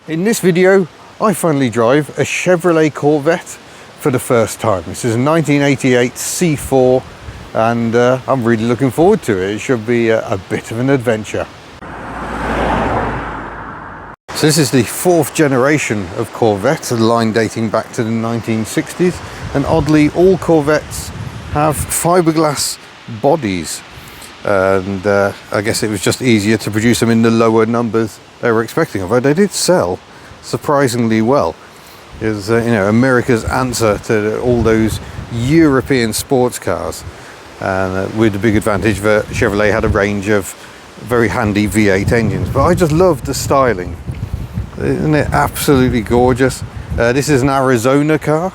In this video, I finally drive a Chevrolet Corvette for the first time. This is a 1988 C4 and I'm really looking forward to it. It should be a bit of an adventure. So this is the fourth generation of Corvette, a line dating back to the 1960s, and oddly all Corvettes have fiberglass bodies, and I guess it was just easier to produce them in the lower numbers they were expecting, although they did sell surprisingly well. It was you know, America's answer to all those European sports cars, and with the big advantage that Chevrolet had a range of very handy V8 engines. But I just love the styling. Isn't it absolutely gorgeous? This is an Arizona car,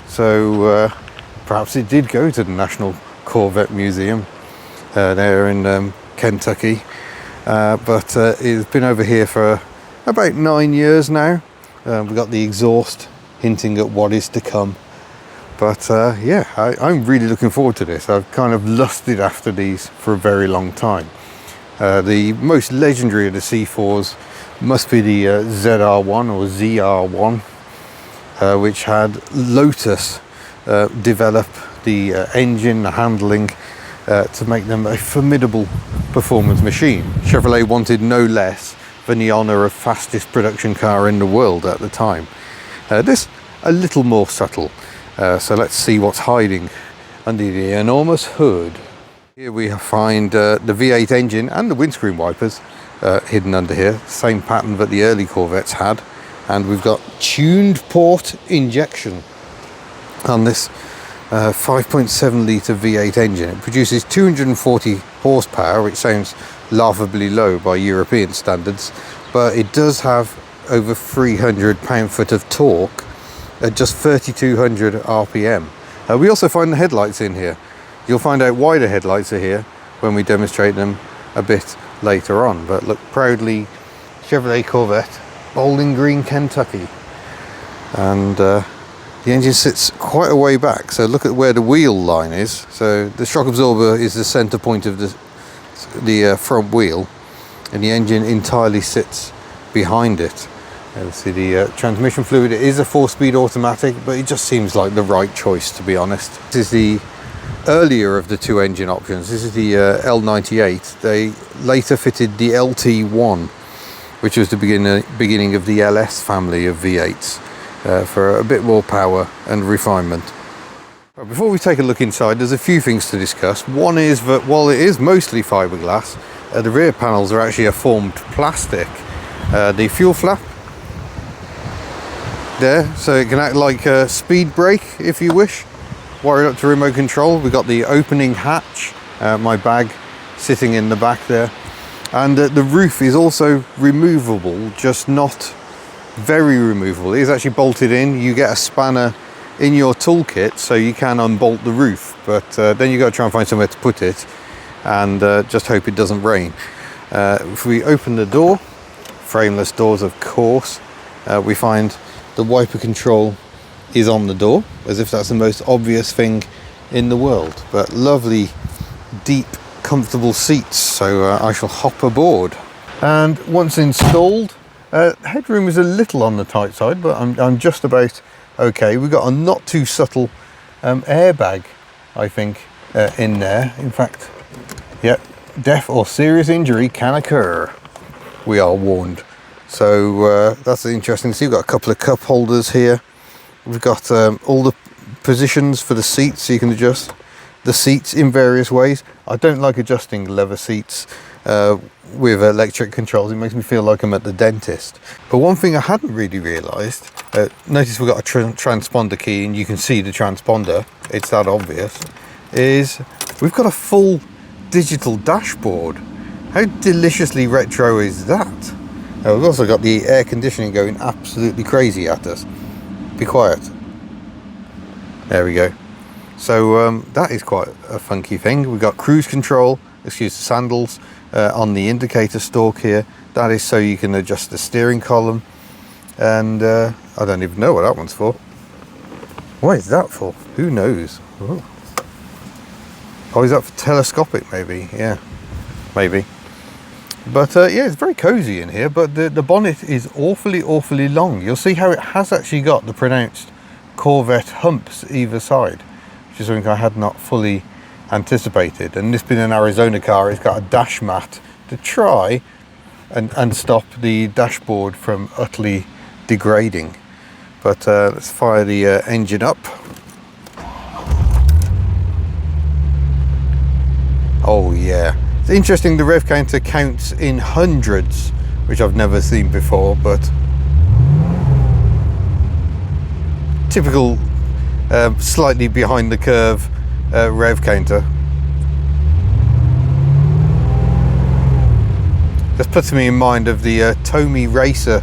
so perhaps it did go to the National Corvette Museum there in Kentucky, but it's been over here for about 9 years now. We've got the exhaust hinting at what is to come, but yeah, I'm really looking forward to this. I've kind of lusted after these for a very long time. The most legendary of the C4s must be the ZR1 or ZR1, which had Lotus develop the engine, the handling, to make them a formidable performance machine. Chevrolet wanted no less than the honour of fastest production car in the world at the time. This a little more subtle, so let's see what's hiding under the enormous hood. Here we find the V8 engine and the windscreen wipers hidden under here, same pattern that the early Corvettes had, and we've got tuned port injection on this 5.7 litre V8 engine. It produces 240 horsepower, which sounds laughably low by European standards, but it does have over 300 pound-foot of torque at just 3200 RPM. We also find the headlights in here. You'll find out why the headlights are here when we demonstrate them a bit later on. But look, proudly Chevrolet Corvette, Bowling Green, Kentucky. And the engine sits quite a way back, so look at where the wheel line is. So the shock absorber is the center point of the front wheel, and the engine entirely sits behind it. And see the transmission fluid, it is a 4-speed automatic, but it just seems like the right choice, to be honest. This is the earlier of the two engine options. This is the L98. They later fitted the LT1, which was the beginning of the LS family of V8s, for a bit more power and refinement. But before we take a look inside, there's a few things to discuss. One is that while it is mostly fiberglass, the rear panels are actually a formed plastic. The fuel flap there, so it can act like a speed brake if you wish. Wired up to remote control. We've got the opening hatch, my bag sitting in the back there, and the roof is also removable, just not very removable. It is actually bolted in. You get a spanner in your toolkit so you can unbolt the roof, but then you've got to try and find somewhere to put it, and just hope it doesn't rain. If we open the door, frameless doors of course, we find the wiper control is on the door, as if that's the most obvious thing in the world. But lovely, deep, comfortable seats, so I shall hop aboard. And once installed, headroom is a little on the tight side, but I'm just about okay. We've got a not too subtle airbag, I think, in there. In fact, yeah, death or serious injury can occur, we are warned. So that's interesting to see. We've got a couple of cup holders here. We've got all the positions for the seats, so you can adjust the seats in various ways. I don't like adjusting leather seats with electric controls. It makes me feel like I'm at the dentist. But one thing I hadn't really realised, notice we've got a transponder key, and you can see the transponder, it's that obvious, is we've got a full digital dashboard. How deliciously retro is that? We've also got the air conditioning going absolutely crazy at us. Be quiet. There we go. So that is quite a funky thing. We've got cruise control, excuse the sandals, on the indicator stalk here. That is so you can adjust the steering column, and I don't even know what that one's for. What is that for? Who knows? Oh, is that for telescopic maybe? Yeah, maybe. But yeah, it's very cozy in here, but the bonnet is awfully long. You'll see how it has actually got the pronounced Corvette humps either side, which is something I had not fully anticipated. And this being an Arizona car, it's got a dash mat to try and stop the dashboard from utterly degrading. But let's fire the engine up. Oh yeah. It's interesting, the rev counter counts in hundreds, which I've never seen before, but typical slightly behind the curve rev counter. This puts me in mind of the Tommy Racer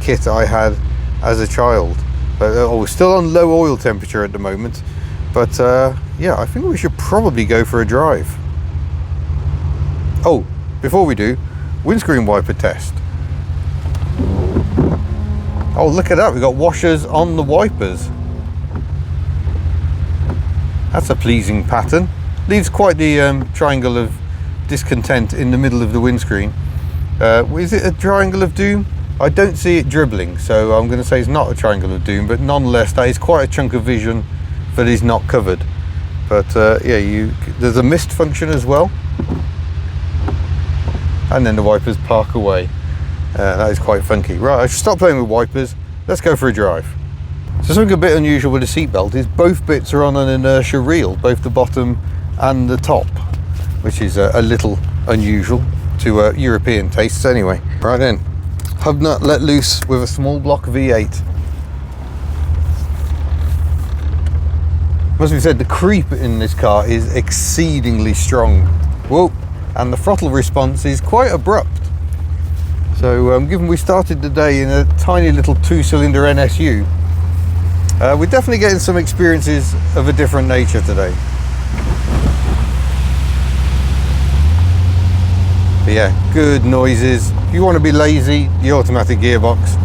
kit I had as a child. But we're still on low oil temperature at the moment, but yeah, I think we should probably go for a drive. Oh, before we do, windscreen wiper test. Oh, look at that, we've got washers on the wipers. That's a pleasing pattern. Leaves quite the triangle of discontent in the middle of the windscreen. Is it a triangle of doom? I don't see it dribbling, so I'm going to say it's not a triangle of doom, but nonetheless that is quite a chunk of vision that is not covered. But yeah, there's a mist function as well. And then the wipers park away. That is quite funky. Right, I should stop playing with wipers. Let's go for a drive. So something a bit unusual with the seatbelt is both bits are on an inertia reel, both the bottom and the top, which is a little unusual to European tastes anyway. Right then, hub nut let loose with a small block V8. Must be said, the creep in this car is exceedingly strong. Whoa. And the throttle response is quite abrupt. So given we started the day in a tiny little 2-cylinder NSU, we're definitely getting some experiences of a different nature today. But yeah, good noises. If you want to be lazy, the automatic gearbox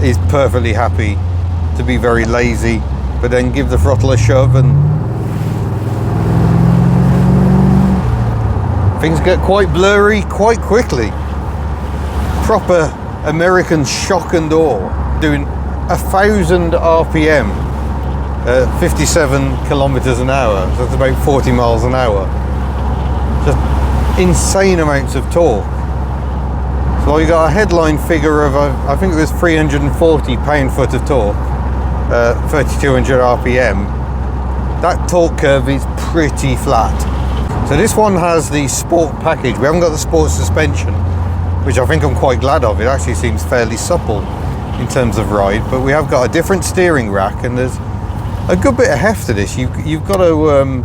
is perfectly happy to be very lazy, but then give the throttle a shove and things get quite blurry quite quickly. Proper American shock and awe, doing 1,000 RPM, 57 kilometers an hour. So that's about 40 miles an hour. Just insane amounts of torque. So you got a headline figure of I think it was 340 pound-foot of torque, 3,200 RPM. That torque curve is pretty flat. So this one has the sport package. We haven't got the sport suspension, which I think I'm quite glad of. It actually seems fairly supple in terms of ride, but we have got a different steering rack, and there's a good bit of heft to this. You've got to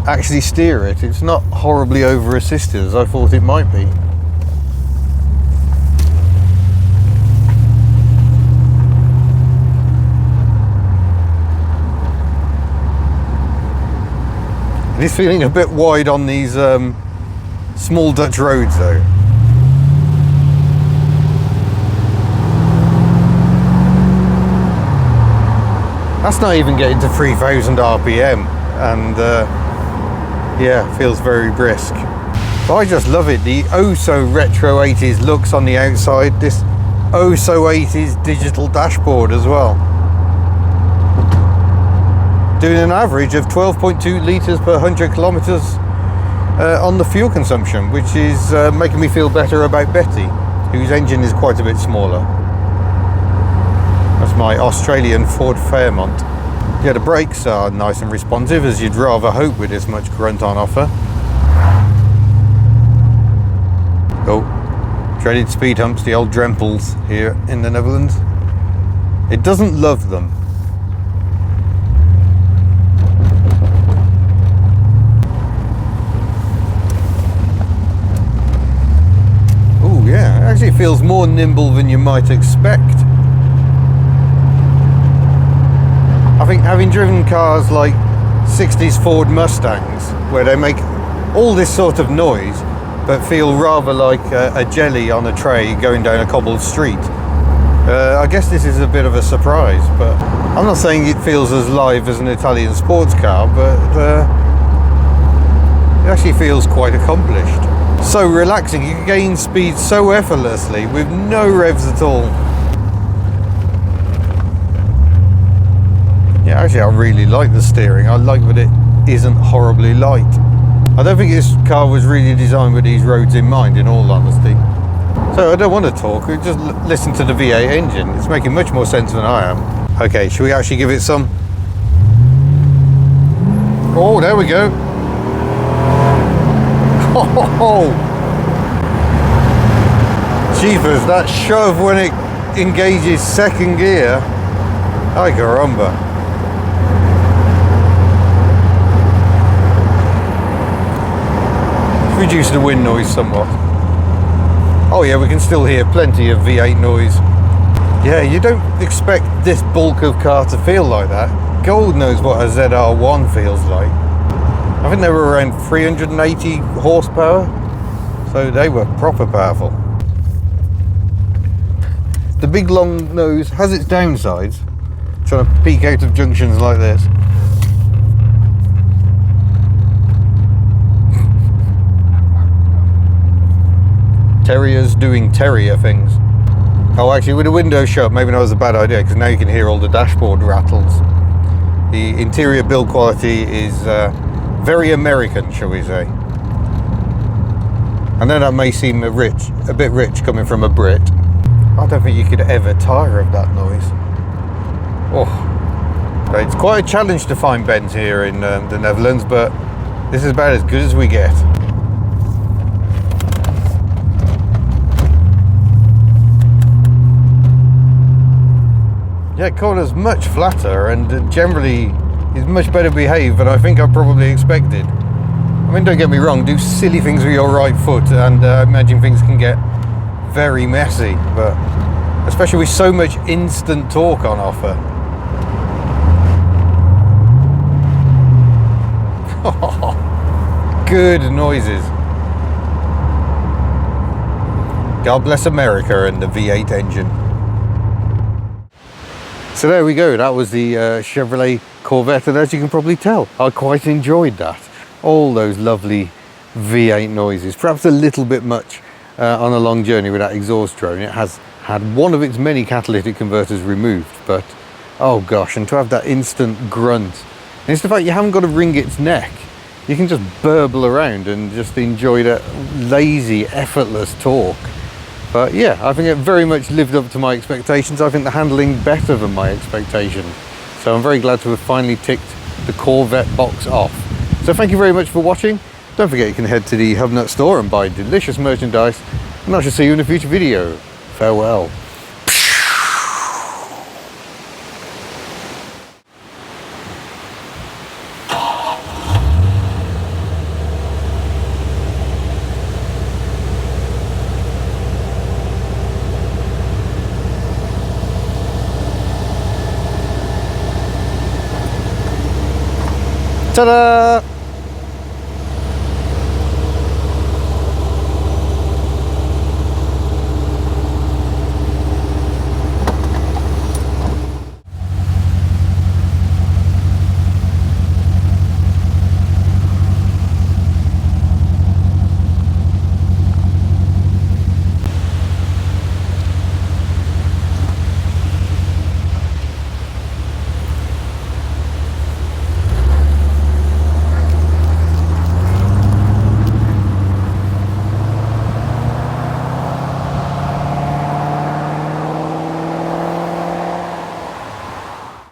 actually steer it. It's not horribly over assisted as I thought it might be. It is feeling a bit wide on these small Dutch roads though. That's not even getting to 3,000 RPM, and yeah, feels very brisk. But I just love it, the oh so retro 80s looks on the outside, this oh so 80s digital dashboard as well. Doing an average of 12.2 litres per 100 kilometres on the fuel consumption, which is making me feel better about Betty, whose engine is quite a bit smaller. That's my Australian Ford Fairmont. Yeah, the brakes are nice and responsive, as you'd rather hope with this much grunt on offer. Oh, dreaded speed humps, the old Drempels here in the Netherlands. It doesn't love them. Yeah, it actually feels more nimble than you might expect. I think having driven cars like 60s Ford Mustangs, where they make all this sort of noise but feel rather like a jelly on a tray going down a cobbled street, I guess this is a bit of a surprise. But I'm not saying it feels as live as an Italian sports car, but it actually feels quite accomplished. So relaxing, you can gain speed so effortlessly with no revs at all. Yeah, actually I really like the steering. I like that it isn't horribly light. I don't think this car was really designed with these roads in mind, in all honesty. So I don't want to talk, we just listen to the V8 engine. It's making much more sense than I am. Okay, should we actually give it some? Oh, there we go. Oh, jeepers, that shove when it engages second gear. Ay caramba. Reduce the wind noise somewhat. Oh yeah, we can still hear plenty of V8 noise. Yeah, you don't expect this bulk of car to feel like that. God knows what a ZR1 feels like. I think they were around 380 horsepower, so they were proper powerful. The big long nose has its downsides, trying to peek out of junctions like this. Terriers doing terrier things. Oh, actually, with the window shut, maybe that was a bad idea, because now you can hear all the dashboard rattles. The interior build quality is very American, shall we say. I know that may seem a bit rich coming from a Brit. I don't think you could ever tire of that noise. Oh, it's quite a challenge to find bends here in the Netherlands, but this is about as good as we get. Yeah, corner's much flatter and generally is much better behaved than I think I probably expected. I mean, don't get me wrong, do silly things with your right foot, and I imagine things can get very messy, but especially with so much instant torque on offer. Good noises. God bless America and the V8 engine. So there we go, that was the Chevrolet Corvette, and as you can probably tell, I quite enjoyed that. All those lovely V8 noises, perhaps a little bit much on a long journey with that exhaust drone. It has had one of its many catalytic converters removed, but oh gosh, and to have that instant grunt. And it's the fact you haven't got to wring its neck. You can just burble around and just enjoy that lazy, effortless torque. But yeah, I think it very much lived up to my expectations. I think the handling better than my expectations. So I'm very glad to have finally ticked the Corvette box off. So thank you very much for watching. Don't forget you can head to the Hubnut store and buy delicious merchandise. And I shall see you in a future video. Farewell. Ta-da!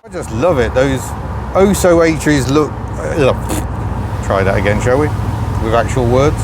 I just love it. Those oh so 80s look. Try that again, shall we? With actual words.